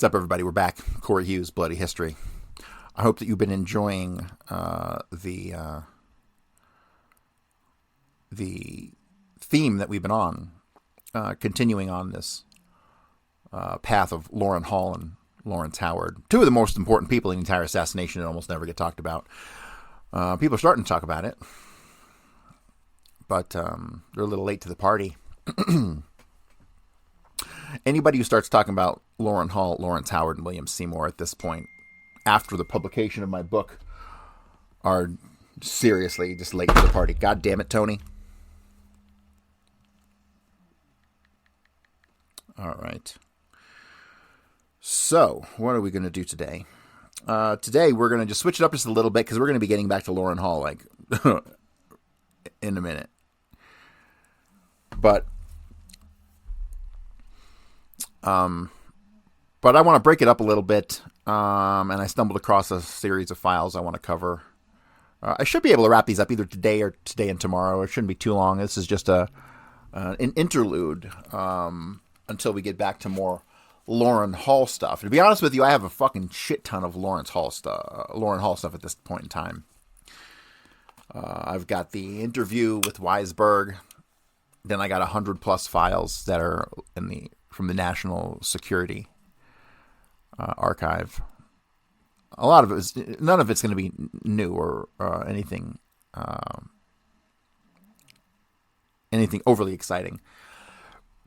What's up, everybody? We're back. Corey Hughes, Bloody History. I hope that you've been enjoying the theme that we've been on, continuing on this path of Loran Hall and Lawrence Howard, two of the most important people in the entire assassination that almost never get talked about. People are starting to talk about it, but they're a little late to the party. Anybody who starts talking about Loran Hall, Lawrence Howard, and William Seymour at this point, after the publication of my book, are seriously just late to the party. God damn it, Tony. All right. So, what are we going to do today? Today, we're going to just switch it up just a little bit because we're going to be getting back to Loran Hall like in a minute. But I want to break it up a little bit, and I stumbled across a series of files I want to cover. I should be able to wrap these up either today and tomorrow. It shouldn't be too long. This is just an interlude until we get back to more Loran Hall stuff. To be honest with you, I have a fucking shit ton of Loran Hall stuff at this point in time. I've got the interview with Weisberg. Then I got 100+ files that are from the National Security Archive. A lot of it none of it's going to be new or anything overly exciting.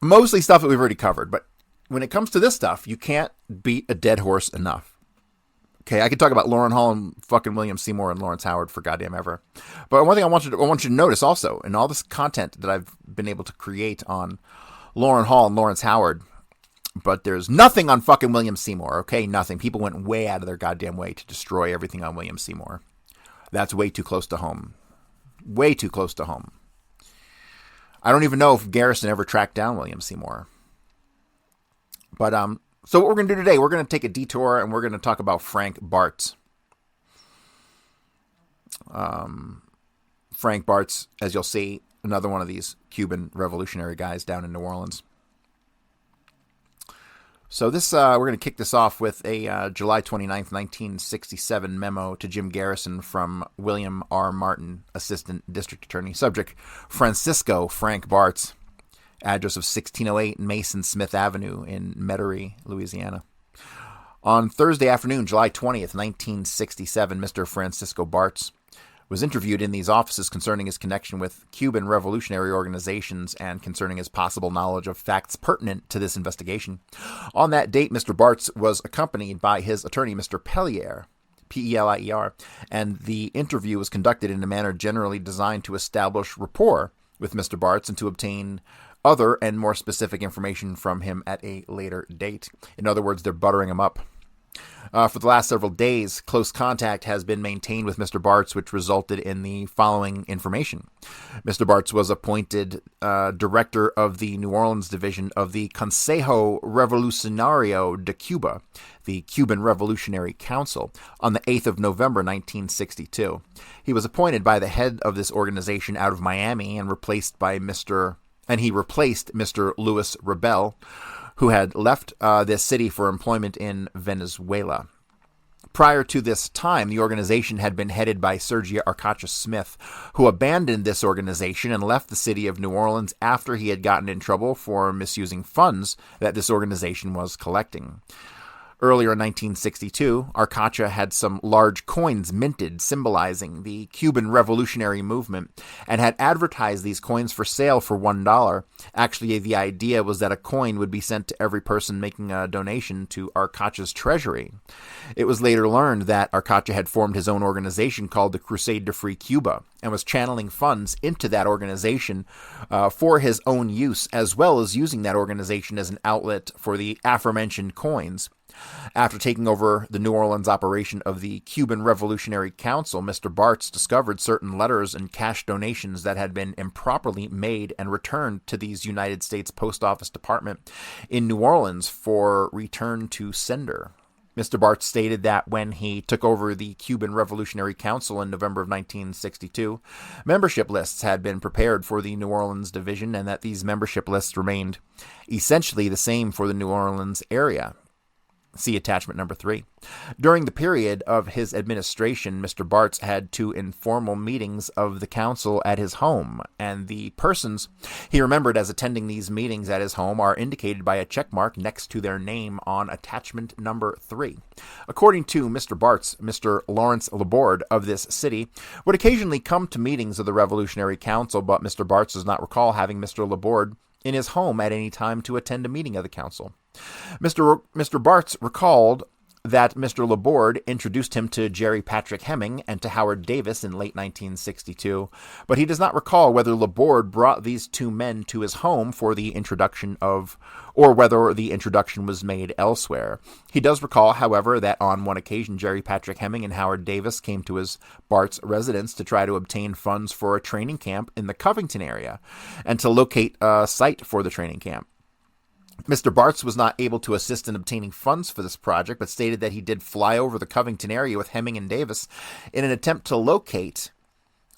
Mostly stuff that we've already covered, but when it comes to this stuff, you can't beat a dead horse enough. Okay, I could talk about Loran Hall and fucking William Seymour and Lawrence Howard for goddamn ever. But one thing I want you to notice also, in all this content that I've been able to create on Loran Hall and Lawrence Howard, but there's nothing on fucking William Seymour, okay? Nothing. People went way out of their goddamn way to destroy everything on William Seymour. That's way too close to home. Way too close to home. I don't even know if Garrison ever tracked down William Seymour. But, so what we're going to do today, we're going to take a detour and we're going to talk about Frank Bartes. Frank Bartes, as you'll see, another one of these Cuban revolutionary guys down in New Orleans. So this, we're going to kick this off with a July 29th, 1967 memo to Jim Garrison from William R. Martin, Assistant District Attorney. Subject, Francisco Frank Bartes. Address of 1608 Mason Smith Avenue in Metairie, Louisiana. On Thursday afternoon, July 20th, 1967, Mr. Francisco Bartes was interviewed in these offices concerning his connection with Cuban revolutionary organizations and concerning his possible knowledge of facts pertinent to this investigation. On that date, Mr. Bartes was accompanied by his attorney, Mr. Pellier, P-E-L-I-E-R, and the interview was conducted in a manner generally designed to establish rapport with Mr. Bartes and to obtain other and more specific information from him at a later date. In other words, they're buttering him up. For the last several days, close contact has been maintained with Mr. Bartes, which resulted in the following information. Mr. Bartes was appointed director of the New Orleans division of the Consejo Revolucionario de Cuba, the Cuban Revolutionary Council, on the 8th of November, 1962. He was appointed by the head of this organization out of Miami and replaced Mr. Louis Rebel, who had left this city for employment in Venezuela. Prior to this time, the organization had been headed by Sergio Arcacha Smith, who abandoned this organization and left the city of New Orleans after he had gotten in trouble for misusing funds that this organization was collecting. Earlier in 1962, Arcacha had some large coins minted symbolizing the Cuban revolutionary movement and had advertised these coins for sale for $1. Actually, the idea was that a coin would be sent to every person making a donation to Arcacha's treasury. It was later learned that Arcacha had formed his own organization called the Crusade to Free Cuba and was channeling funds into that organization for his own use, as well as using that organization as an outlet for the aforementioned coins. After taking over the New Orleans operation of the Cuban Revolutionary Council, Mr. Bartes discovered certain letters and cash donations that had been improperly made and returned to these United States Post Office Department in New Orleans for return to sender. Mr. Bartes stated that when he took over the Cuban Revolutionary Council in November of 1962, membership lists had been prepared for the New Orleans division and that these membership lists remained essentially the same for the New Orleans area. See attachment number 3. During the period of his administration, Mr. Bartes had 2 informal meetings of the council at his home, and the persons he remembered as attending these meetings at his home are indicated by a check mark next to their name on attachment number 3. According to Mr. Bartes, Mr. Lawrence Laborde of this city would occasionally come to meetings of the Revolutionary Council, but Mr. Bartes does not recall having Mr. Laborde in his home at any time to attend a meeting of the council. Mr. Bartes recalled that Mr. Laborde introduced him to Jerry Patrick Hemming and to Howard Davis in late 1962, but he does not recall whether Laborde brought these 2 men to his home for the introduction of, or whether the introduction was made elsewhere. He does recall, however, that on one occasion Jerry Patrick Hemming and Howard Davis came to his Bartes residence to try to obtain funds for a training camp in the Covington area and to locate a site for the training camp. Mr. Bartes was not able to assist in obtaining funds for this project, but stated that he did fly over the Covington area with Hemming and Davis in an attempt to locate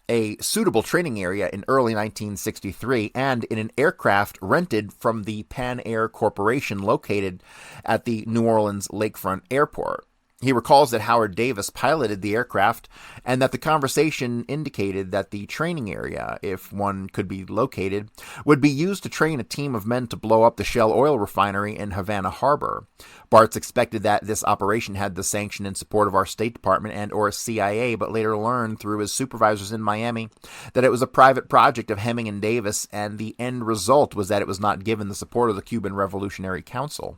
a suitable training area in early 1963 and in an aircraft rented from the Pan Air Corporation located at the New Orleans Lakefront Airport. He recalls that Howard Davis piloted the aircraft and that the conversation indicated that the training area, if one could be located, would be used to train a team of men to blow up the Shell oil refinery in Havana Harbor. Bartes expected that this operation had the sanction and support of our State Department and or CIA, but later learned through his supervisors in Miami that it was a private project of Hemming and Davis, and the end result was that it was not given the support of the Cuban Revolutionary Council.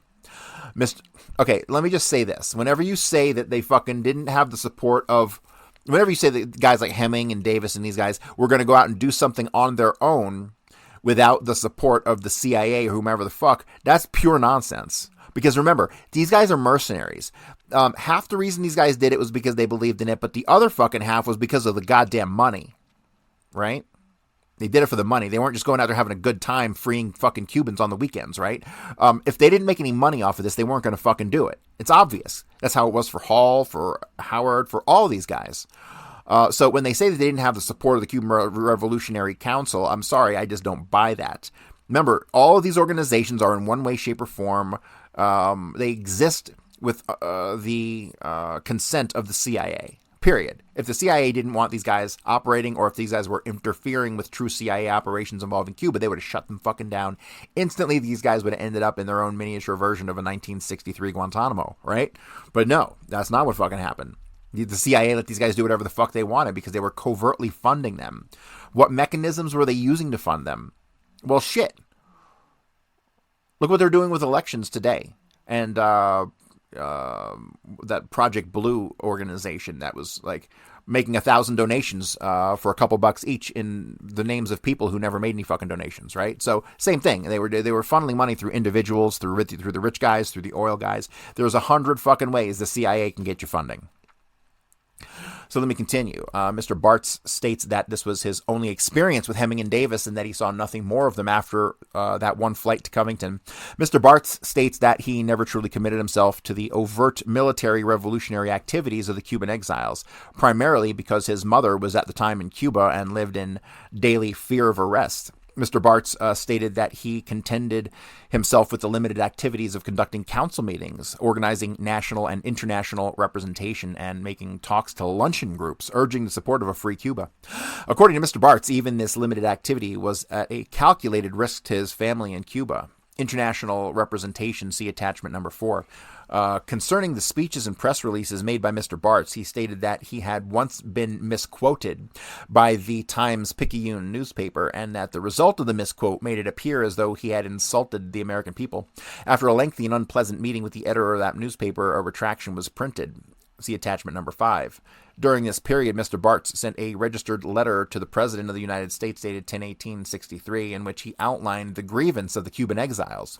Okay, let me just say this. Whenever you say that they fucking didn't have the support of, whenever you say that guys like Hemming and Davis and these guys were going to go out and do something on their own without the support of the CIA or whomever the fuck, that's pure nonsense. Because remember, these guys are mercenaries. Half the reason these guys did it was because they believed in it, but the other fucking half was because of the goddamn money. Right? They did it for the money. They weren't just going out there having a good time freeing fucking Cubans on the weekends, right? If they didn't make any money off of this, they weren't going to fucking do it. It's obvious. That's how it was for Hall, for Howard, for all these guys. So when they say that they didn't have the support of the Cuban Revolutionary Council, I'm sorry, I just don't buy that. Remember, all of these organizations are in one way, shape, or form. They exist with the consent of the CIA. Period. If the CIA didn't want these guys operating, or if these guys were interfering with true CIA operations involving Cuba, they would have shut them fucking down. Instantly, these guys would have ended up in their own miniature version of a 1963 Guantanamo, right? But no, that's not what fucking happened. The CIA let these guys do whatever the fuck they wanted because they were covertly funding them. What mechanisms were they using to fund them? Well, shit. Look what they're doing with elections today. And, that Project Blue organization that was like making 1,000 donations for a couple bucks each in the names of people who never made any fucking donations, right? So same thing. They were funneling money through individuals, through the rich guys, through the oil guys. There's 100 fucking ways the CIA can get you funding. So let me continue. Mr. Bartes states that this was his only experience with Hemming and Davis and that he saw nothing more of them after that one flight to Covington. Mr. Bartes states that he never truly committed himself to the overt military revolutionary activities of the Cuban exiles, primarily because his mother was at the time in Cuba and lived in daily fear of arrest. Mr. Bartes stated that he contented himself with the limited activities of conducting council meetings, organizing national and international representation, and making talks to luncheon groups, urging the support of a free Cuba. According to Mr. Bartes, even this limited activity was at a calculated risk to his family in Cuba. International representation, see attachment number 4. Concerning the speeches and press releases made by Mr. Bartes, he stated that he had once been misquoted by the Times-Picayune newspaper and that the result of the misquote made it appear as though he had insulted the American people. After a lengthy and unpleasant meeting with the editor of that newspaper, a retraction was printed. See attachment number 5. During this period, Mr. Bartes sent a registered letter to the President of the United States dated 10/18/63 in which he outlined the grievance of the Cuban exiles.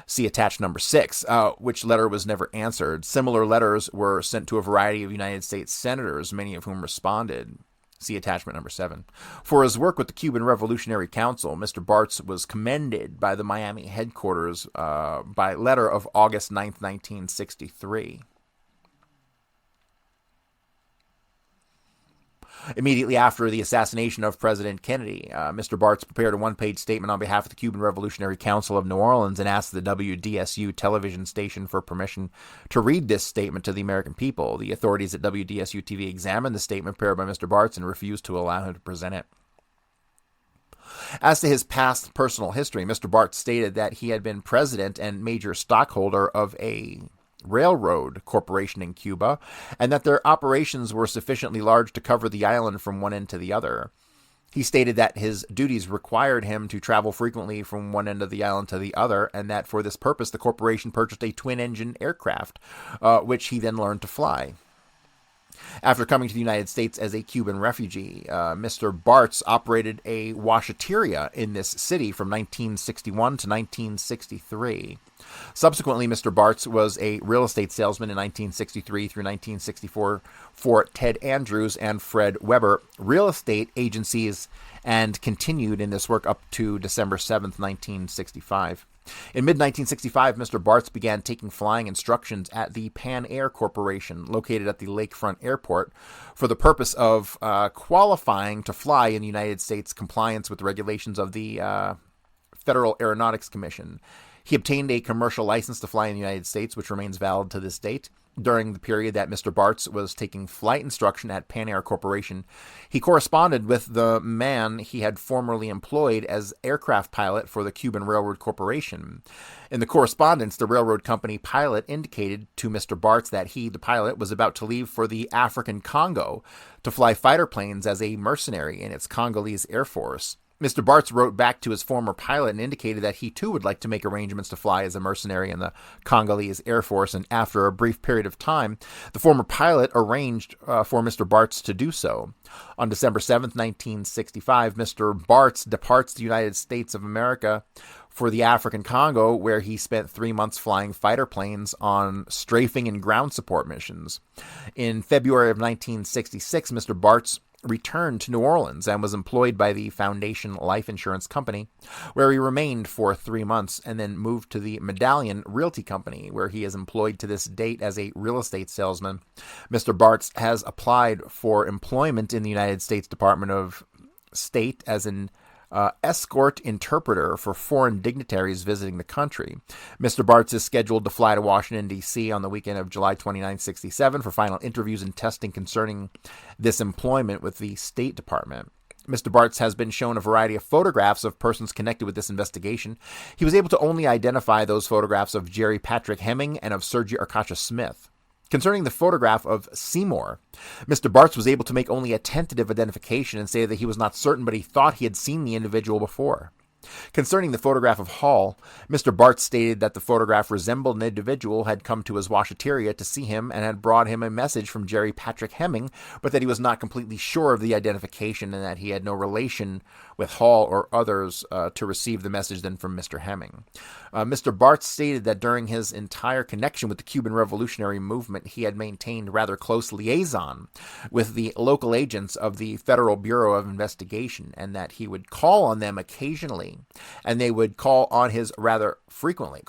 See attached number 6, which letter was never answered. Similar letters were sent to a variety of United States senators, many of whom responded. See attachment number 7. For his work with the Cuban Revolutionary Council, Mr. Bartes was commended by the Miami headquarters by letter of August 9th, 1963. Immediately after the assassination of President Kennedy, Mr. Bartes prepared a one-page statement on behalf of the Cuban Revolutionary Council of New Orleans and asked the WDSU television station for permission to read this statement to the American people. The authorities at WDSU TV examined the statement prepared by Mr. Bartes and refused to allow him to present it. As to his past personal history, Mr. Bartes stated that he had been president and major stockholder of a railroad corporation in Cuba, and that their operations were sufficiently large to cover the island from one end to the other. He stated that his duties required him to travel frequently from one end of the island to the other, and that for this purpose the corporation purchased a twin-engine aircraft, which he then learned to fly. After coming to the United States as a Cuban refugee, Mr. Bartes operated a washateria in this city from 1961 to 1963. Subsequently, Mr. Bartes was a real estate salesman in 1963 through 1964 for Ted Andrews and Fred Weber real estate agencies, and continued in this work up to December 7th, 1965. In mid-1965, Mr. Bartes began taking flying instructions at the Pan Air Corporation, located at the Lakefront Airport, for the purpose of qualifying to fly in the United States compliance with the regulations of the Federal Aeronautics Commission. He obtained a commercial license to fly in the United States, which remains valid to this date. During the period that Mr. Bartes was taking flight instruction at Pan Air Corporation, he corresponded with the man he had formerly employed as aircraft pilot for the Cuban Railroad Corporation. In the correspondence, the railroad company pilot indicated to Mr. Bartes that he, the pilot, was about to leave for the African Congo to fly fighter planes as a mercenary in its Congolese Air Force. Mr. Bartes wrote back to his former pilot and indicated that he too would like to make arrangements to fly as a mercenary in the Congolese Air Force, and after a brief period of time, the former pilot arranged for Mr. Bartes to do so. On December 7th, 1965, Mr. Bartes departs the United States of America for the African Congo, where he spent 3 months flying fighter planes on strafing and ground support missions. In February of 1966, Mr. Bartes returned to New Orleans and was employed by the Foundation Life Insurance Company, where he remained for 3 months, and then moved to the Medallion Realty Company, where he is employed to this date as a real estate salesman. Mr. Bartes has applied for employment in the United States Department of State as an escort interpreter for foreign dignitaries visiting the country. Mr. Bartes is scheduled to fly to Washington, D.C. on the weekend of July 29, 67 for final interviews and testing concerning this employment with the State Department. Mr. Bartes has been shown a variety of photographs of persons connected with this investigation. He was able to only identify those photographs of Jerry Patrick Hemming and of Sergio Arcacha Smith. Concerning the photograph of Seymour, Mr. Bartes was able to make only a tentative identification and say that he was not certain, but he thought he had seen the individual before. Concerning the photograph of Hall, Mr. Bartes stated that the photograph resembled an individual had come to his washateria to see him and had brought him a message from Jerry Patrick Hemming, but that he was not completely sure of the identification and that he had no relation with Hall or others to receive the message than from Mr. Hemming. Mr. Bartes stated that during his entire connection with the Cuban Revolutionary Movement, he had maintained rather close liaison with the local agents of the Federal Bureau of Investigation, and that he would call on them occasionally, and they would call on him rather frequently.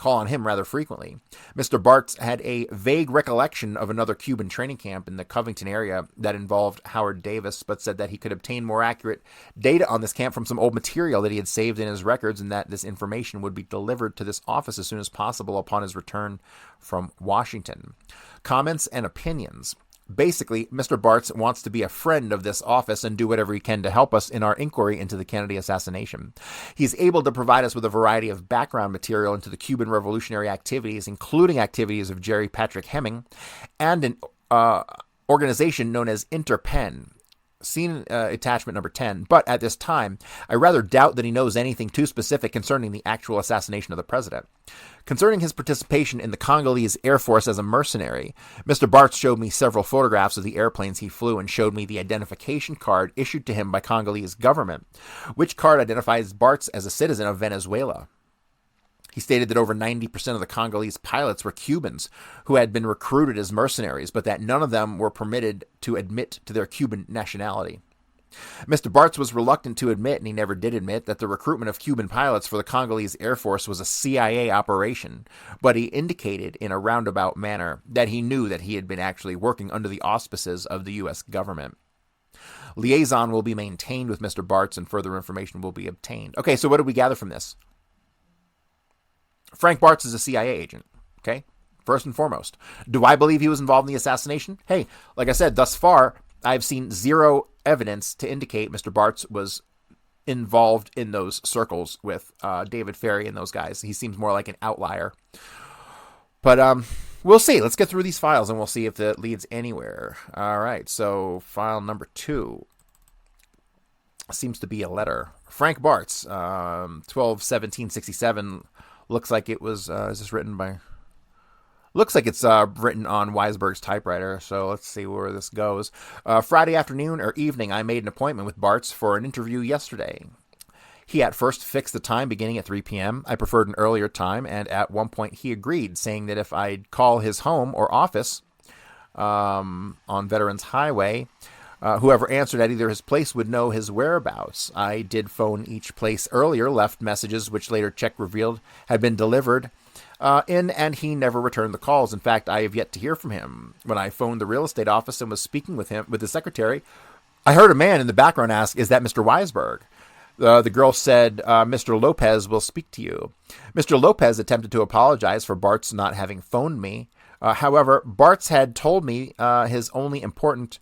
Mr. Bartes had a vague recollection of another Cuban training camp in the Covington area that involved Howard Davis, but said that he could obtain more accurate data on this camp from some old material that he had saved in his records, and that this information would be delivered to this office as soon as possible upon his return from Washington. Comments and opinions. Basically, Mr. Bartes wants to be a friend of this office and do whatever he can to help us in our inquiry into the Kennedy assassination. He's able to provide us with a variety of background material into the Cuban revolutionary activities, including activities of Jerry Patrick Hemming and an organization known as Interpen, seen attachment number 10, but at this time, I rather doubt that he knows anything too specific concerning the actual assassination of the president. Concerning his participation in the Congolese Air Force as a mercenary, Mr. Bartes showed me several photographs of the airplanes he flew and showed me the identification card issued to him by Congolese government, which card identifies Bartes as a citizen of Venezuela. He stated that over 90% of the Congolese pilots were Cubans who had been recruited as mercenaries, but that none of them were permitted to admit to their Cuban nationality. Mr. Bartes was reluctant to admit, and he never did admit, that the recruitment of Cuban pilots for the Congolese Air Force was a CIA operation, but he indicated in a roundabout manner that he knew that he had been actually working under the auspices of the U.S. government. Liaison will be maintained with Mr. Bartes and further information will be obtained. Okay, so what did we gather from this? Frank Bartes is a CIA agent, okay? First and foremost. Do I believe he was involved in the assassination? Hey, like I said, thus far, I've seen zero evidence to indicate Mr. Bartes was involved in those circles with David Ferry and those guys. He seems more like an outlier. But we'll see. Let's get through these files and we'll see if it leads anywhere. All right, so file number 2 seems to be a letter. Frank Bartes, 12/17/67. Looks like it was, is this written by... Looks like it's written on Weisberg's typewriter, so let's see where this goes. Friday afternoon or evening, I made an appointment with Bartes for an interview yesterday. He at first fixed the time beginning at 3 p.m. I preferred an earlier time, and at one point he agreed, saying that if I'd call his home or office on Veterans Highway, whoever answered at either his place would know his whereabouts. I did phone each place earlier, left messages which later check revealed had been delivered and he never returned the calls. In fact, I have yet to hear from him. When I phoned the real estate office and was speaking with the secretary, I heard a man in the background ask, "Is that Mr. Weisberg?" The girl said, "Mr. Lopez will speak to you." Mr. Lopez attempted to apologize for Bartes not having phoned me. However, Bartes had told me his only important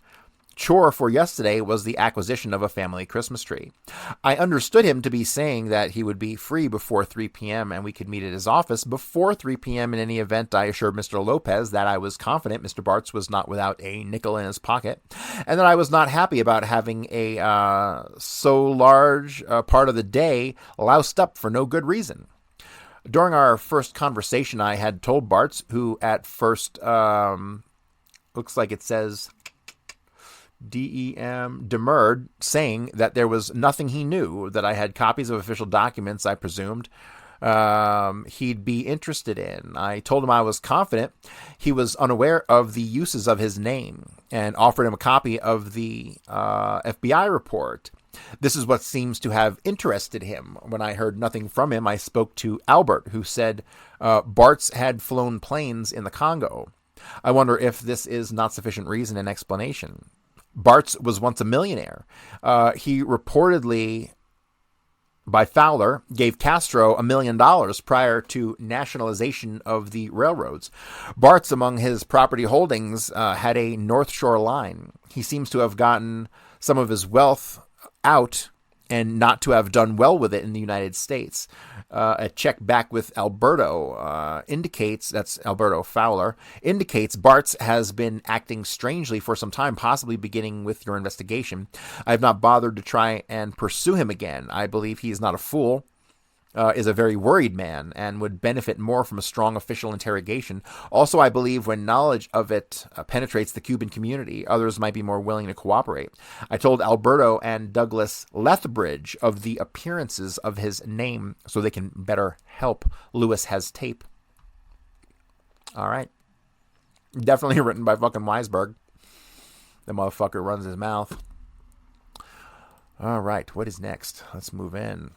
chore for yesterday was the acquisition of a family Christmas tree. I understood him to be saying that he would be free before 3 p.m. and we could meet at his office before 3 p.m. in any event. I assured Mr. Lopez that I was confident Mr. Bartes was not without a nickel in his pocket, and that I was not happy about having a so large part of the day loused up for no good reason. During our first conversation, I had told Bartes, who at first looks like it says demurred, saying that there was nothing he knew, that I had copies of official documents I presumed he'd be interested in. I told him I was confident he was unaware of the uses of his name and offered him a copy of the FBI report. This is what seems to have interested him. When I heard nothing from him, I spoke to Albert, who said Bartes had flown planes in the Congo. I wonder if this is not sufficient reason and explanation. Bartes was once a millionaire. He reportedly, by Fowler, gave Castro $1 million prior to nationalization of the railroads. Bartes, among his property holdings, had a North Shore line. He seems to have gotten some of his wealth out and not to have done well with it in the United States. A check back with Alberto indicates, that's Alberto Fowler, indicates Bartes has been acting strangely for some time, possibly beginning with your investigation. I have not bothered to try and pursue him again. I believe he is not a fool, is a very worried man, and would benefit more from a strong official interrogation. Also, I believe when knowledge of it penetrates the Cuban community, others might be more willing to cooperate. I told Alberto and Douglas Lethbridge of the appearances of his name so they can better help. Lewis has tape. All right. Definitely written by fucking Weisberg. The motherfucker runs his mouth. All right. What is next? Let's move in.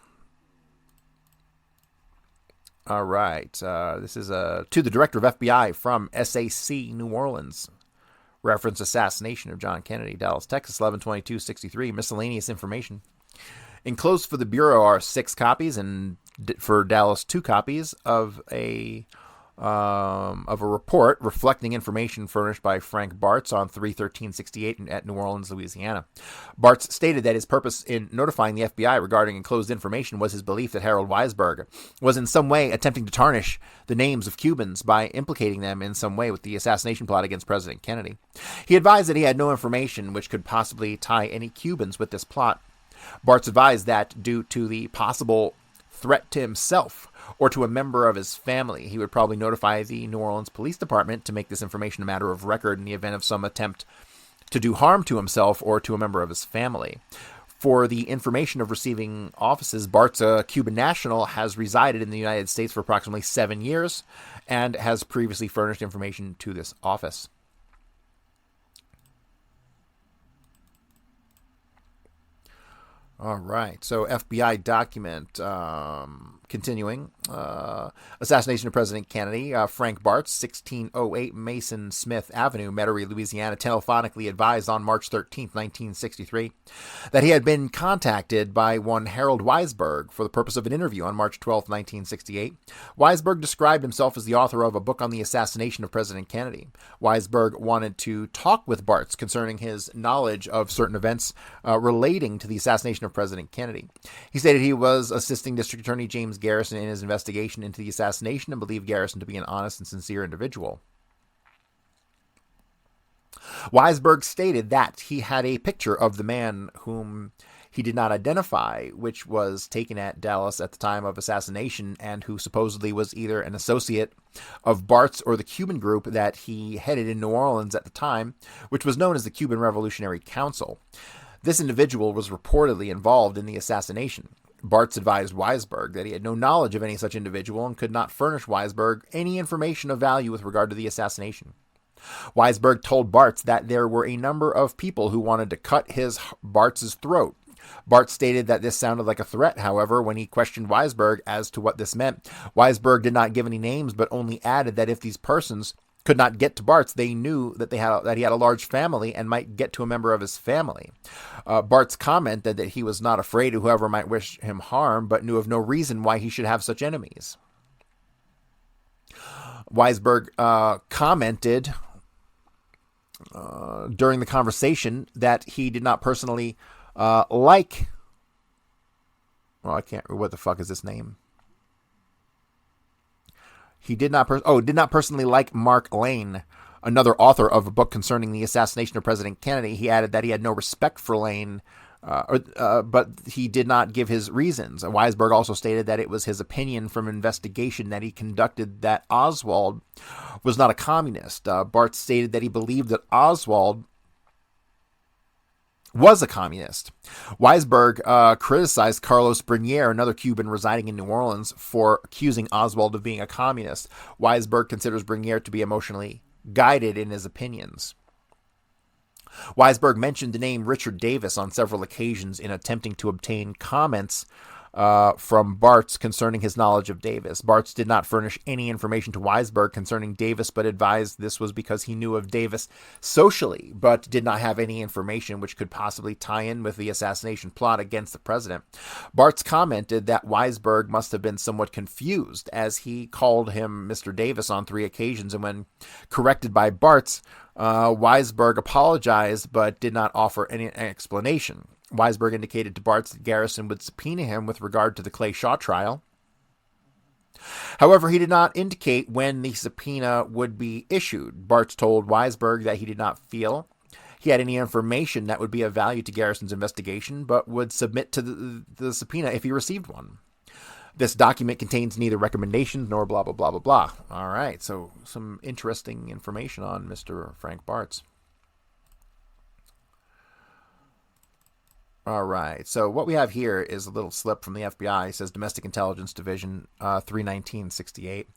All right. This is to the director of FBI from SAC, New Orleans. Reference assassination of John Kennedy, Dallas, Texas, 11/22/63. Miscellaneous information. Enclosed for the Bureau are 6 copies, and for Dallas 2 copies of a report reflecting information furnished by Frank Bartes on 3/13/68 at New Orleans, Louisiana. Bartes stated that his purpose in notifying the FBI regarding enclosed information was his belief that Harold Weisberg was in some way attempting to tarnish the names of Cubans by implicating them in some way with the assassination plot against President Kennedy. He advised that he had no information which could possibly tie any Cubans with this plot. Bartes advised that due to the possible threat to himself or to a member of his family, he would probably notify the New Orleans Police Department to make this information a matter of record in the event of some attempt to do harm to himself or to a member of his family. For the information of receiving offices, Bartes, a Cuban national, has resided in the United States for approximately 7 years and has previously furnished information to this office. All right, so FBI document, continuing. assassination of President Kennedy. Frank Bartes, 1608 Mason Smith Avenue, Metairie, Louisiana, telephonically advised on March 13th, 1963, that he had been contacted by one Harold Weisberg for the purpose of an interview on March 12th, 1968. Weisberg described himself as the author of a book on the assassination of President Kennedy. Weisberg wanted to talk with Bartes concerning his knowledge of certain events relating to the assassination of President Kennedy. He stated he was assisting District Attorney James Garrison in his investigation into the assassination and believed Garrison to be an honest and sincere individual. Weisberg stated that he had a picture of the man whom he did not identify, which was taken at Dallas at the time of assassination, and who supposedly was either an associate of Bartes or the Cuban group that he headed in New Orleans at the time, which was known as the Cuban Revolutionary Council. This individual was reportedly involved in the assassination. Bartes advised Weisberg that he had no knowledge of any such individual and could not furnish Weisberg any information of value with regard to the assassination. Weisberg told Bartes that there were a number of people who wanted to cut Bartes' throat. Bartes stated that this sounded like a threat. However, when he questioned Weisberg as to what this meant, Weisberg did not give any names, but only added that if these persons could not get to Bartes, they knew that he had a large family and might get to a member of his family. Bartes commented that he was not afraid of whoever might wish him harm, but knew of no reason why he should have such enemies. Weisberg commented during the conversation that he did not personally like... Well, I can't... What the fuck is this name? He did not personally like Mark Lane, another author of a book concerning the assassination of President Kennedy. He added that he had no respect for Lane, but he did not give his reasons. Weisberg also stated that it was his opinion from investigation that he conducted that Oswald was not a communist. Bartes stated that he believed that Oswald was a communist. Weisberg criticized Carlos Bernier, another Cuban residing in New Orleans, for accusing Oswald of being a communist. Weisberg considers Bernier to be emotionally guided in his opinions. Weisberg mentioned the name Richard Davis on several occasions in attempting to obtain comments from Bartes concerning his knowledge of Davis. Bartes did not furnish any information to Weisberg concerning Davis, but advised this was because he knew of Davis socially, but did not have any information which could possibly tie in with the assassination plot against the president. Bartes commented that Weisberg must have been somewhat confused, as he called him Mr. Davis on 3 occasions, and when corrected by Bartes, Weisberg apologized but did not offer any explanation. Weisberg indicated to Bartes that Garrison would subpoena him with regard to the Clay Shaw trial. However, he did not indicate when the subpoena would be issued. Bartes told Weisberg that he did not feel he had any information that would be of value to Garrison's investigation, but would submit to the subpoena if he received one. This document contains neither recommendations nor blah, blah, blah, blah, blah. All right, so some interesting information on Mr. Frank Bartes. All right, so what we have here is a little slip from the FBI. It says Domestic Intelligence Division 31968.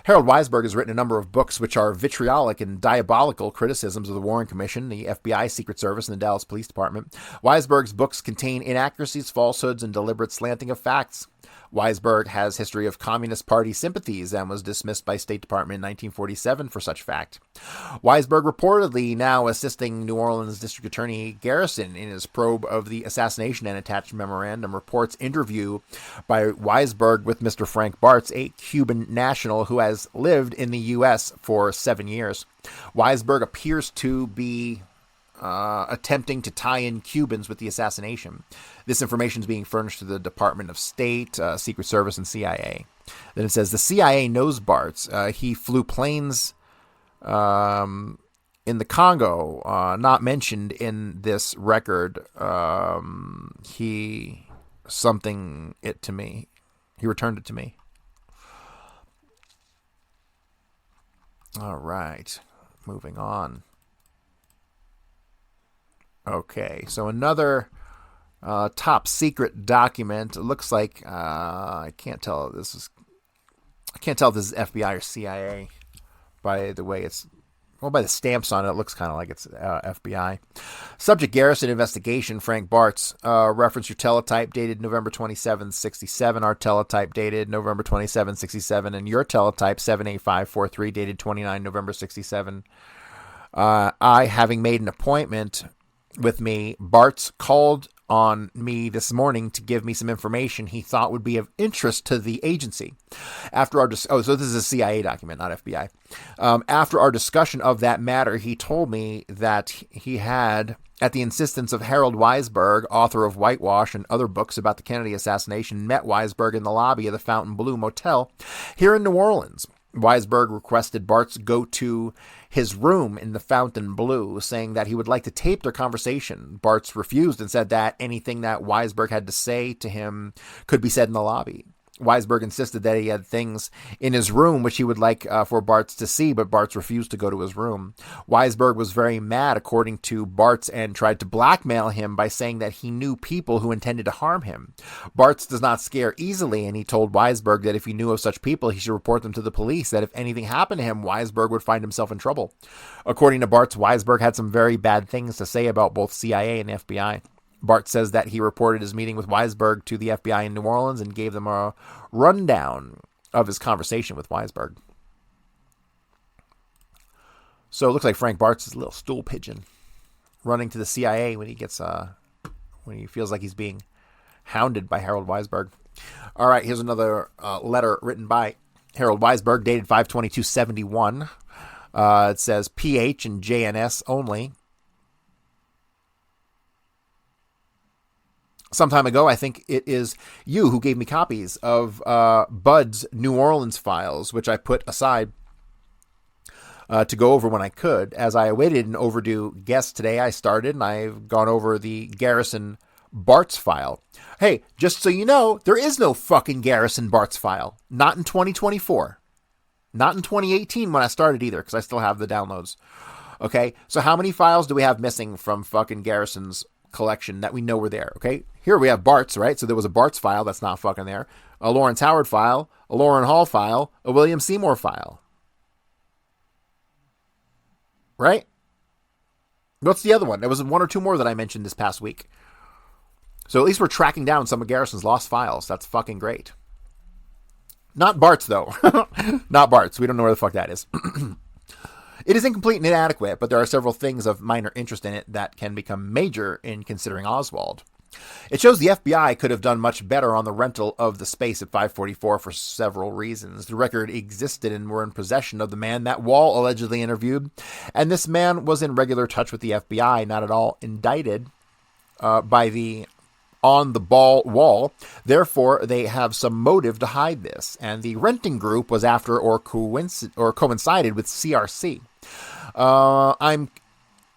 Harold Weisberg has written a number of books which are vitriolic and diabolical criticisms of the Warren Commission, the FBI Secret Service, and the Dallas Police Department. Weisberg's books contain inaccuracies, falsehoods, and deliberate slanting of facts. Weisberg has history of Communist Party sympathies and was dismissed by State Department in 1947 for such fact. Weisberg reportedly now assisting New Orleans District Attorney Garrison in his probe of the assassination, and attached memorandum reports interview by Weisberg with Mr. Frank Bartes, a Cuban national who has lived in the U.S. for 7 years. Weisberg appears to be attempting to tie in Cubans with the assassination. This information is being furnished to the Department of State, Secret Service, and CIA. Then it says the CIA knows Bartes. He flew planes in the Congo, not mentioned in this record. He returned it to me. All right, moving on. Okay, so another top secret document. It looks like I can't tell if this is FBI or CIA by the way it's Well, by the stamps on it, it looks kind of like it's FBI. Subject: Garrison investigation. Frank Bartes. Reference your teletype dated November 27, 67. Our teletype dated November 27, 67. And your teletype 78543 dated 29 November 67. I, having made an appointment with me, Bartes called on me this morning to give me some information he thought would be of interest to the agency. After our so this is a CIA document, not FBI. After our discussion of that matter, he told me that he had, at the insistence of Harold Weisberg, author of Whitewash and other books about the Kennedy assassination, met Weisberg in the lobby of the Fontainebleau Motel here in New Orleans. Weisberg requested Bartes go to his room in the Fontainebleau, saying that he would like to tape their conversation. Bartes refused and said that anything that Weisberg had to say to him could be said in the lobby. Weisberg insisted that he had things in his room which he would like for Bartes to see, but Bartes refused to go to his room. Weisberg was very mad, according to Bartes, and tried to blackmail him by saying that he knew people who intended to harm him. Bartes does not scare easily, and he told Weisberg that if he knew of such people, he should report them to the police, that if anything happened to him, Weisberg would find himself in trouble. According to Bartes, Weisberg had some very bad things to say about both CIA and FBI. Bartes says that he reported his meeting with Weisberg to the FBI in New Orleans and gave them a rundown of his conversation with Weisberg. So it looks like Frank Bartes is a little stool pigeon, running to the CIA when he feels like he's being hounded by Harold Weisberg. All right, here's another letter written by Harold Weisberg, dated 5/22/71. It says PH and JNS only. Some time ago, I think it is you who gave me copies of Bud's New Orleans files, which I put aside to go over when I could. As I awaited an overdue guest today, I started, and I've gone over the Garrison Bartes file. Hey, just so you know, there is no fucking Garrison Bartes file. Not in 2024. Not in 2018 when I started either, because I still have the downloads. Okay, so how many files do we have missing from fucking Garrison's collection that we know were there? Okay, here we have Bartes, right? So there was a Bartes file that's not fucking there, a Lawrence Howard file, a Lauren Hall file, a William Seymour file, right? What's the other one? There was one or two more that I mentioned this past week. So at least we're tracking down some of Garrison's lost files. That's fucking great. Not Bartes, though. Not Bartes. We don't know where the fuck that is. It is incomplete and inadequate, but there are several things of minor interest in it that can become major in considering Oswald. It shows the FBI could have done much better on the rental of the space at 544 for several reasons. The record existed and were in possession of the man that Wall allegedly interviewed, and this man was in regular touch with the FBI, not at all indicted by the on-the-ball Wall. Therefore, they have some motive to hide this, and the renting group was after or coincided with CRC. I'm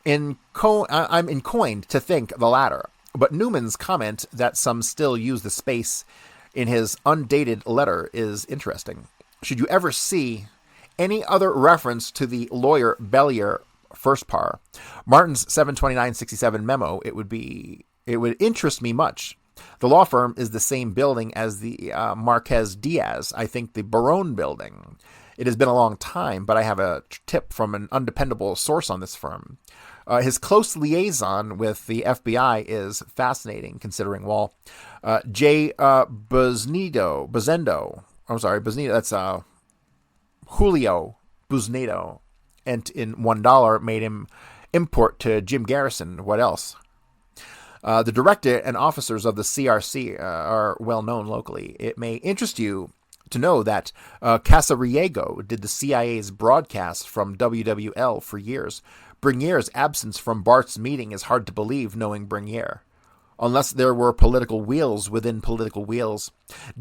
inclined to think the latter, but Newman's comment that some still use the space in his undated letter is interesting. Should you ever see any other reference to the lawyer Bellier first par, Martin's 729-67 memo, it would interest me much. The law firm is the same building as the Marquez Diaz, I think the Barone building. It has been a long time, but I have a tip from an undependable source on this firm. His close liaison with the FBI is fascinating, considering Wall. J. Buznito, that's Julio Buznito, and in $1 made him import to Jim Garrison. What else? The director and officers of the CRC are well known locally. It may interest you to know that Casariego did the CIA's broadcast from WWL for years. Brinier's absence from Bart's meeting is hard to believe, knowing Brinier, unless there were political wheels within political wheels.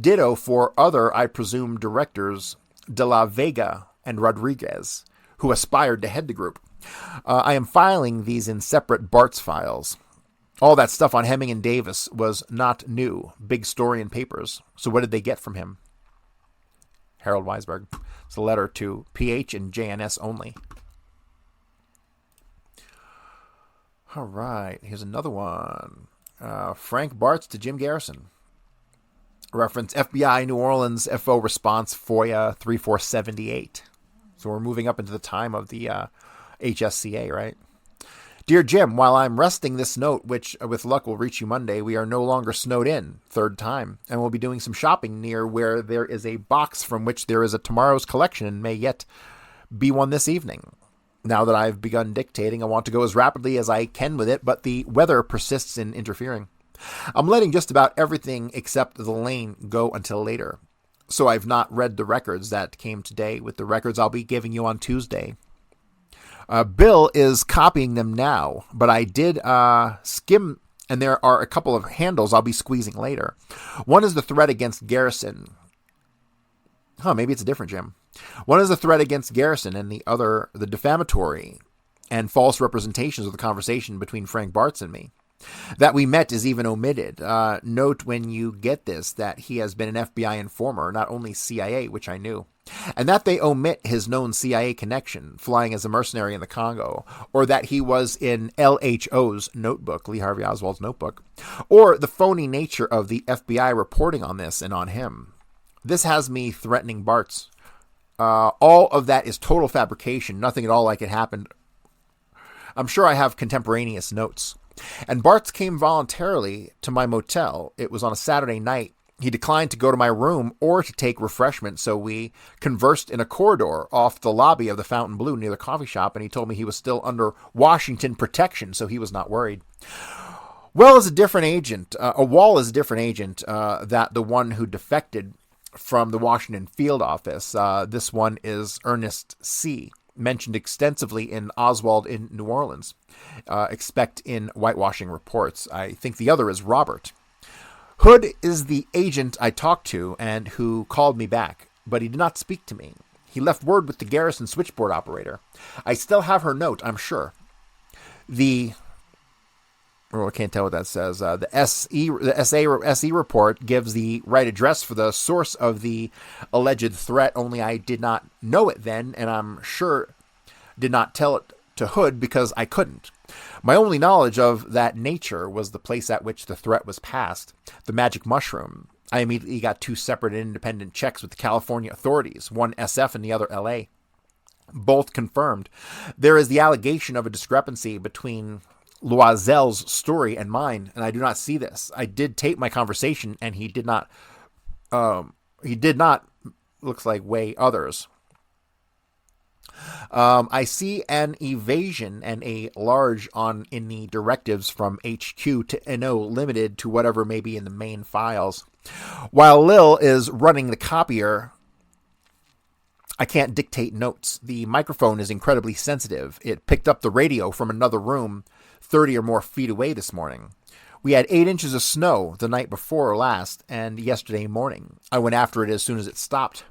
Ditto for other, I presume, directors, De La Vega and Rodriguez, who aspired to head the group. I am filing these in separate Bart's files. All that stuff on Hemming and Davis was not new. Big story in papers. So what did they get from him? Harold Weisberg. It's a letter to PH and JNS only. All right. Here's another one. Frank Bartes to Jim Garrison. Reference FBI New Orleans FO response FOIA 3478. So we're moving up into the time of the HSCA, right? Dear Jim, while I'm resting this note, which with luck will reach you Monday, we are no longer snowed in, third time, and we'll be doing some shopping near where there is a box from which there is a tomorrow's collection and may yet be one this evening. Now that I've begun dictating, I want to go as rapidly as I can with it, but the weather persists in interfering. I'm letting just about everything except the lane go until later. So I've not read the records that came today with the records I'll be giving you on Tuesday. Bill is copying them now, but I did skim, and there are a couple of handles I'll be squeezing later. One is the threat against Garrison. Maybe it's a different Jim. One is the threat against Garrison, and the other the defamatory and false representations of the conversation between Frank Bartes and me. That we met is even omitted. Note when you get this that he has been an FBI informer, not only CIA, which I knew, and that they omit his known CIA connection, flying as a mercenary in the Congo, or that he was in LHO's notebook, Lee Harvey Oswald's notebook, or the phony nature of the FBI reporting on this and on him. This has me threatening Bartes. All of that is total fabrication, nothing at all like it happened. I'm sure I have contemporaneous notes. And Bartes came voluntarily to my motel. It was on a Saturday night. He declined to go to my room or to take refreshment, so we conversed in a corridor off the lobby of the Fountain Blue near the coffee shop, and he told me he was still under Washington protection, so he was not worried. Wall is a different agent that the one who defected from the Washington field office. This one is Ernest C., mentioned extensively in Oswald in New Orleans. Expect in whitewashing reports. I think the other is Robert. Hood is the agent I talked to and who called me back, but he did not speak to me. He left word with the Garrison switchboard operator. I still have her note, I'm sure. I can't tell what that says. The SE report gives the right address for the source of the alleged threat, only I did not know it then, and I'm sure did not tell it to Hood because I couldn't. My only knowledge of that nature was the place at which the threat was passed, the Magic Mushroom. I immediately got 2 separate and independent checks with the California authorities, one SF and the other LA. Both confirmed. There is the allegation of a discrepancy between Loisel's story and mine, and I do not see this. I did tape my conversation, and he did not, looks like, weigh others. I see an evasion and a large in the directives from HQ to NO limited to whatever may be in the main files. While Lil is running the copier, I can't dictate notes. The microphone is incredibly sensitive. It picked up the radio from another room 30 or more feet away this morning. We had 8 inches of snow the night before last and yesterday morning. I went after it as soon as it stopped.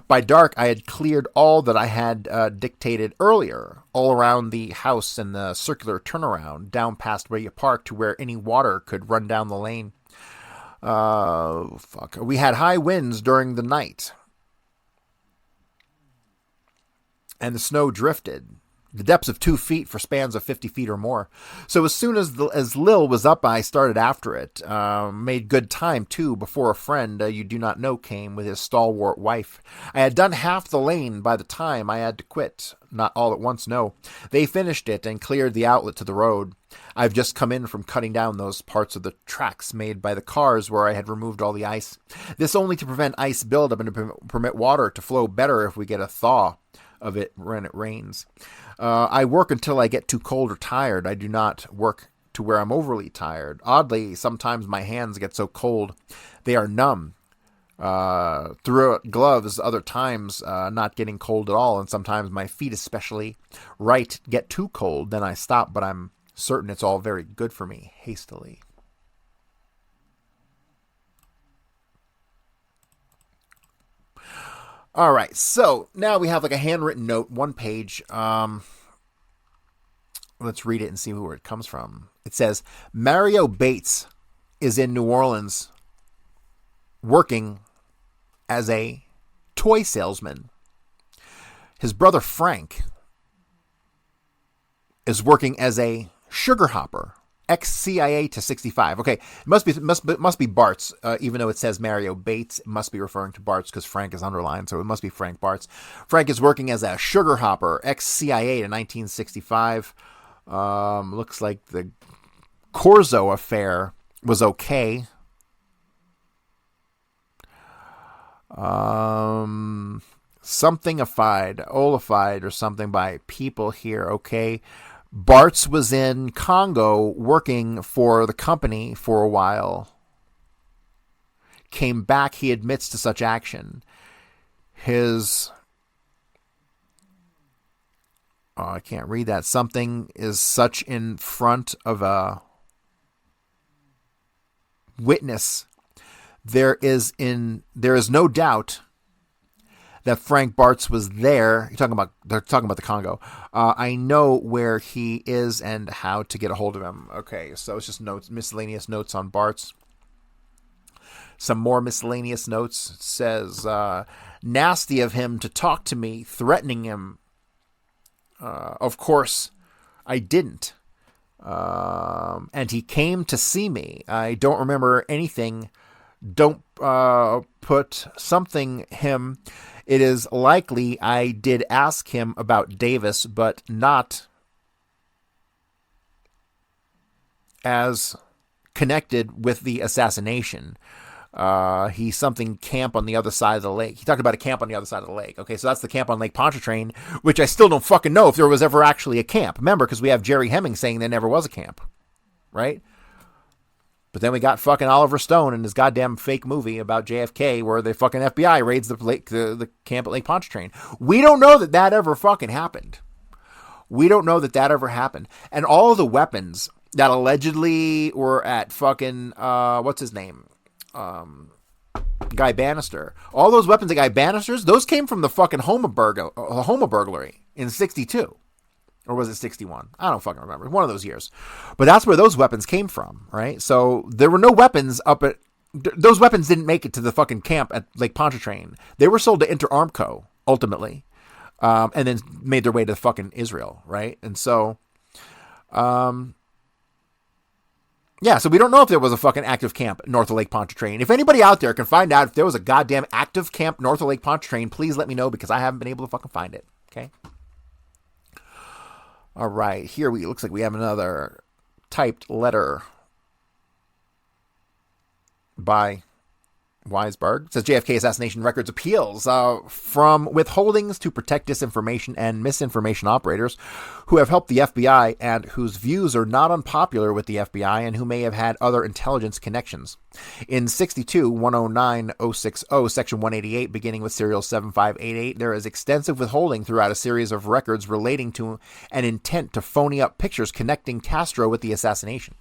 By dark, I had cleared all that I had dictated earlier, all around the house and the circular turnaround, down past where you parked to where any water could run down the lane. We had high winds during the night, and the snow drifted. The depths of 2 feet for spans of 50 feet or more. So as soon as Lil was up, I started after it. Made good time, too, before a friend you do not know came with his stalwart wife. I had done half the lane by the time I had to quit. Not all at once, no. They finished it and cleared the outlet to the road. I've just come in from cutting down those parts of the tracks made by the cars where I had removed all the ice. This only to prevent ice buildup and to permit water to flow better if we get a thaw of it when it rains. I work until I get too cold or tired. I do not work to where I'm overly tired. Oddly, sometimes my hands get so cold they are numb. Through gloves, other times not getting cold at all, and sometimes my feet especially get too cold. Then I stop, but I'm certain it's all very good for me. Hastily. All right, so now we have like a handwritten note, 1 page. Let's read it and see where it comes from. It says, Mario Bates is in New Orleans working as a toy salesman. His brother Frank is working as a sugar hopper. ex-CIA to 65. Okay, it must be Bartes, even though it says Mario Bates. It must be referring to Bartes because Frank is underlined, so it must be Frank Bartes. Frank is working as a sugar hopper, ex-CIA to 1965. Looks like the Corso affair was okay. Something-ified, olified, or something by people here, okay. Bartes was in Congo working for the company for a while. Came back, he admits to such action. I can't read that. Something is such in front of a witness. There is no doubt that Frank Bartes was there. They're talking about the Congo. I know where he is and how to get a hold of him. Okay, so it's just notes, miscellaneous notes on Bartes. Some more miscellaneous notes. It says, nasty of him to talk to me, threatening him. Of course, I didn't. And he came to see me. I don't remember anything. Don't put something him. It is likely I did ask him about Davis, but not as connected with the assassination. He's something camp on the other side of the lake. He talked about a camp on the other side of the lake. Okay, so that's the camp on Lake Pontchartrain, which I still don't fucking know if there was ever actually a camp. Remember, because we have Jerry Hemming saying there never was a camp, right? But then we got fucking Oliver Stone and his goddamn fake movie about JFK where the fucking FBI raids the camp at Lake Pontchartrain. We don't know that ever fucking happened. We don't know that ever happened. And all of the weapons that allegedly were at fucking, what's his name? Guy Bannister. All those weapons at Guy Bannister's, those came from the fucking Homa burglary in 62. Or was it 61? I don't fucking remember. One of those years. But that's where those weapons came from, right? So there were no weapons up at... Those weapons didn't make it to the fucking camp at Lake Pontchartrain. They were sold to Inter-Armco, ultimately. And then made their way to fucking Israel, right? And so... yeah, so we don't know if there was a fucking active camp north of Lake Pontchartrain. If anybody out there can find out if there was a goddamn active camp north of Lake Pontchartrain, please let me know because I haven't been able to fucking find it, okay? All right, here looks like we have another typed letter by Weisberg. It says JFK assassination records appeals from withholdings to protect disinformation and misinformation operators who have helped the FBI and whose views are not unpopular with the FBI and who may have had other intelligence connections. In 62-109-060, section 188, beginning with serial 7588, there is extensive withholding throughout a series of records relating to an intent to phony up pictures connecting Castro with the assassination.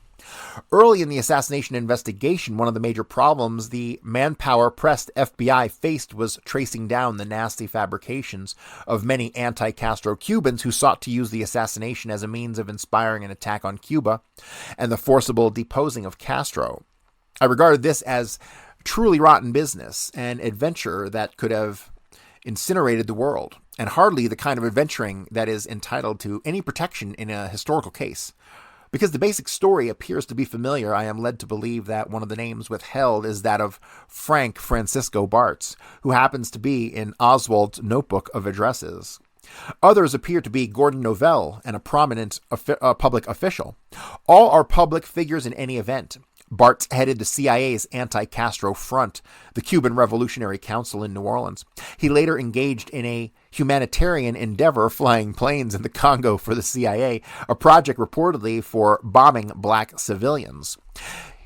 Early in the assassination investigation, one of the major problems the manpower-pressed FBI faced was tracing down the nasty fabrications of many anti-Castro Cubans who sought to use the assassination as a means of inspiring an attack on Cuba and the forcible deposing of Castro. I regarded this as truly rotten business, an adventure that could have incinerated the world, and hardly the kind of adventuring that is entitled to any protection in a historical case. Because the basic story appears to be familiar, I am led to believe that one of the names withheld is that of Frank Francisco Bartes, who happens to be in Oswald's notebook of addresses. Others appear to be Gordon Novell and a prominent public official. All are public figures in any event. Bartes headed the CIA's anti-Castro front, the Cuban Revolutionary Council in New Orleans. He later engaged in a humanitarian endeavor flying planes in the Congo for the CIA, a project reportedly for bombing black civilians.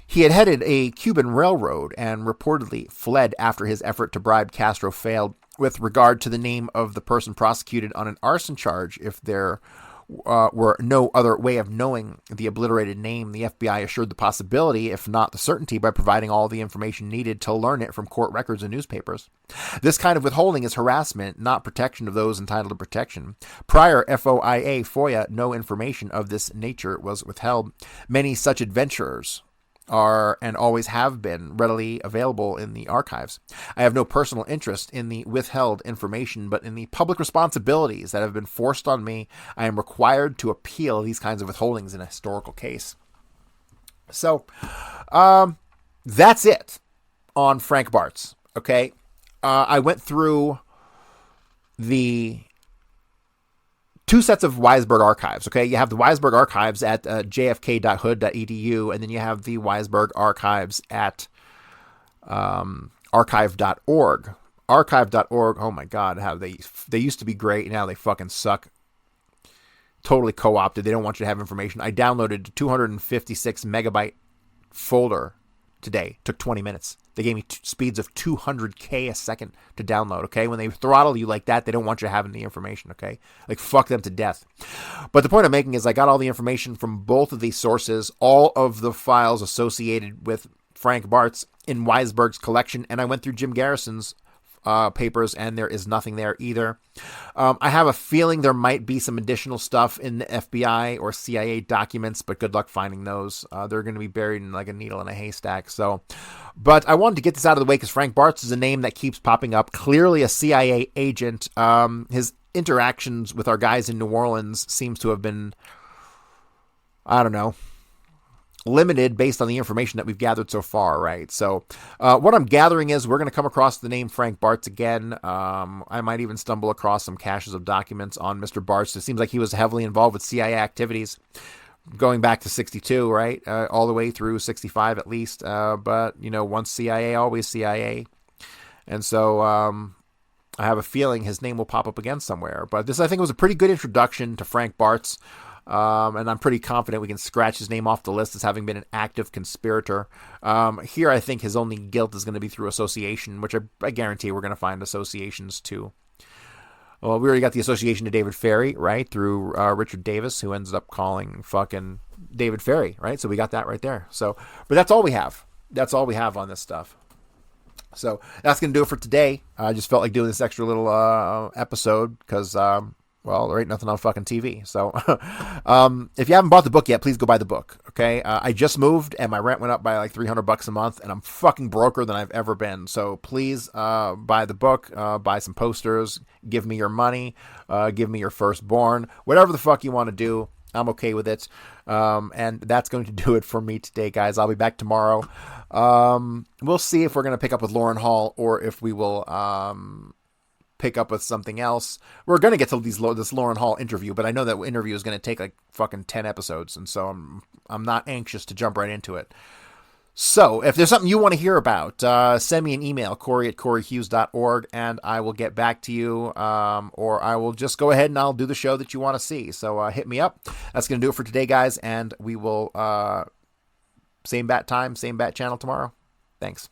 He had headed a Cuban railroad and reportedly fled after his effort to bribe Castro failed. With regard to the name of the person prosecuted on an arson charge, if there were no other way of knowing the obliterated name, the FBI assured the possibility, if not the certainty, by providing all the information needed to learn it from court records and newspapers. This kind of withholding is harassment, not protection of those entitled to protection. Prior FOIA, no information of this nature was withheld. Many such adventurers are and always have been readily available in the archives. I have no personal interest in the withheld information, but in the public responsibilities that have been forced on me, I am required to appeal these kinds of withholdings in a historical case. So that's it on Frank Bartes. Okay. I went through the two sets of Weisberg archives. Okay. You have the Weisberg archives at jfk.hood.edu, and then you have the Weisberg archives at archive.org. Archive.org, oh my God, how they used to be great, and now they fucking suck. Totally co-opted. They don't want you to have information. I downloaded a 256 megabyte folder today. Took 20 minutes. They gave me speeds of 200K a second to download, okay? When they throttle you like that, they don't want you having the information, okay? Like, fuck them to death. But the point I'm making is I got all the information from both of these sources, all of the files associated with Frank Bartes in Weisberg's collection, and I went through Jim Garrison's papers, and there is nothing there either. I have a feeling there might be some additional stuff in the FBI or CIA documents, but good luck finding those. They're going to be buried in like a needle in a haystack. So, but I wanted to get this out of the way because Frank Bartes is a name that keeps popping up. Clearly a CIA agent. His interactions with our guys in New Orleans seems to have been, I don't know, limited based on the information that we've gathered so far, right? So what I'm gathering is we're going to come across the name Frank Bartes again. I might even stumble across some caches of documents on Mr. Bartes. It seems like he was heavily involved with CIA activities going back to 62, right? All the way through 65 at least. But, you know, once CIA, always CIA. And so I have a feeling his name will pop up again somewhere. But this, I think, was a pretty good introduction to Frank Bartes. And I'm pretty confident we can scratch his name off the list as having been an active conspirator. Here, I think his only guilt is going to be through association, which I guarantee we're going to find associations to. Well, we already got the association to David Ferry, right, through Richard Davis, who ends up calling fucking David Ferry, right? So we got that right there. So, but that's all we have. That's all we have on this stuff. So that's going to do it for today. I just felt like doing this extra little episode because... well, there ain't nothing on fucking TV. So if you haven't bought the book yet, please go buy the book, okay? I just moved, and my rent went up by like $300 a month, and I'm fucking broker than I've ever been. So please buy the book, buy some posters, give me your money, give me your firstborn, whatever the fuck you want to do. I'm okay with it. And that's going to do it for me today, guys. I'll be back tomorrow. We'll see if we're going to pick up with Lauren Hall or if we will... pick up with something else. We're going to get to this Lauren Hall interview, but I know that interview is going to take like fucking 10 episodes, and so I'm not anxious to jump right into it. So if there's something you want to hear about, send me an email, Corey@CoreyHughes.org, and I will get back to you, or I will just go ahead and I'll do the show that you want to see. So hit me up. That's going to do it for today, guys, and we will same bat time, same bat channel tomorrow. Thanks.